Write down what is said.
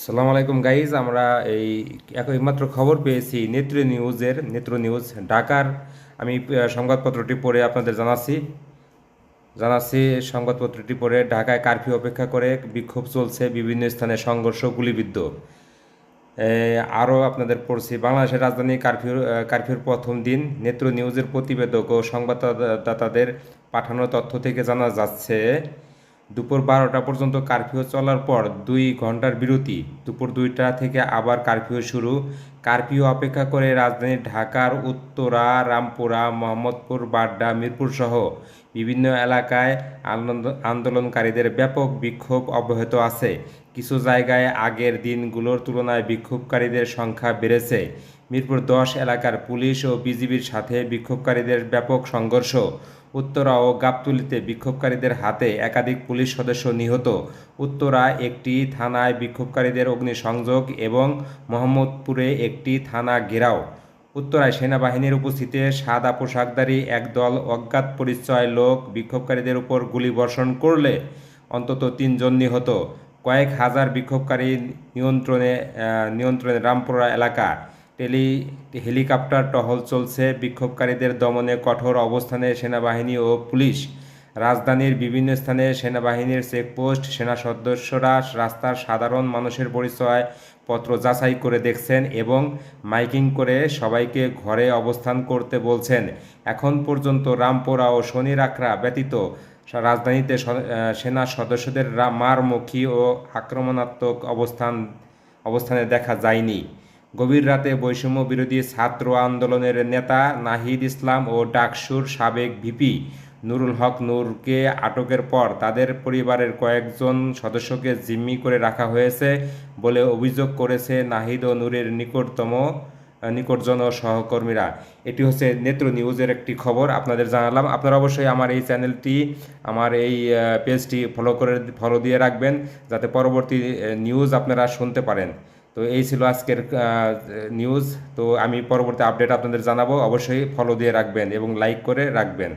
সালাম আলাইকুম গাইজ। আমরা এইমাত্র খবর পেয়েছি নেত্র নিউজ ঢাকার। আমি সংবাদপত্রটি পড়ে আপনাদের জানাচ্ছি সংবাদপত্রটি পড়ে ঢাকায় কারফিউ অপেক্ষা করে বিক্ষোভ চলছে, বিভিন্ন স্থানে সংঘর্ষ, গুলিবিদ্ধ। আরও আপনাদের পড়ছি বাংলাদেশের রাজধানী কারফিউর প্রথম দিন। নেত্র নিউজের প্রতিবেদক ও সংবাদদাতাদের পাঠানো তথ্য থেকে জানা যাচ্ছে, দুপুর 12টা পর্যন্ত কারফিউ চলার পর 2 ঘন্টার বিরতি। দুপুর 2টা থেকে আবার কারফিউ শুরু। কারফিউ অপেক্ষা করে রাজধানী ঢাকার উত্তরা, রামপুরা, মোহাম্মদপুর, বাড্ডা, মিরপুর সহ বিভিন্ন এলাকায় আন্দোলনকারীদের ব্যাপক বিক্ষোভ অব্যাহত আছে। কিছু জায়গায় আগের দিনগুলোর তুলনায় বিক্ষোভকারীদের সংখ্যা বেড়েছে। মিরপুর 10 এলাকার পুলিশ ও বিজিবির সাথে বিক্ষোভকারীদের ব্যাপক সংঘর্ষ। উত্তরা ও গাবতলীতে বিক্ষোভকারীদের হাতে একাধিক পুলিশ সদস্য নিহত। উত্তরা একটি থানায় বিক্ষোভকারীদের অগ্নিসংযোগ এবং মোহাম্মদপুরে একটি থানা ঘেরাও। উত্তরায় সেনাবাহিনীর উপস্থিতিতে সাদা পোশাকধারী একদল অজ্ঞাত পরিচয় লোক বিক্ষোভকারীদের উপর গুলিবর্ষণ করলে অন্তত 3 জন নিহত। কয়েক হাজার বিক্ষোভকারী নিয়ন্ত্রণে রামপুরা এলাকা। হেলিকপ্টার টহল চলছে। বিক্ষোভকারীদের দমনে কঠোর অবস্থানে সেনাবাহিনী ও পুলিশ। রাজধানীর বিভিন্ন স্থানে সেনাবাহিনীর চেকপোস্ট। সেনা সদস্যরা রাস্তার সাধারণ মানুষের পরিচয় পত্র যাচাই করে দেখছেন এবং মাইকিং করে সবাইকে ঘরে অবস্থান করতে বলছেন। এখন পর্যন্ত রামপুরা ও শনিরাখড়া ব্যতীত রাজধানীতে সেনা সদস্যদের মারমুখী ও আক্রমণাত্মক অবস্থানে দেখা যায়নি। গভীর রাতে বৈষম্য বিরোধী ছাত্র আন্দোলনের নেতা নাহিদ ইসলাম ও ডাকসুর সাবেক ভিপি নুরুল হক নূরকে আটকের পর তাদের পরিবারের কয়েকজন সদস্যকে জিম্মি করে রাখা হয়েছে বলে অভিযোগ করেছে নাহিদ ও নূরের নিকটজন ও সহকর্মীরা। এটি হচ্ছে নেত্র নিউজের একটি খবর আপনাদের জানালাম। আপনারা অবশ্যই আমার এই চ্যানেলটি, আমার এই পেজটি ফলো দিয়ে রাখবেন, যাতে পরবর্তী নিউজ আপনারা শুনতে পারেন। তো এই ছিল আজকের নিউজ। তো আমি পরবর্তী আপডেট আপনাদের জানাবো। অবশ্যই ফলো দিয়ে রাখবেন এবং লাইক করে রাখবেন।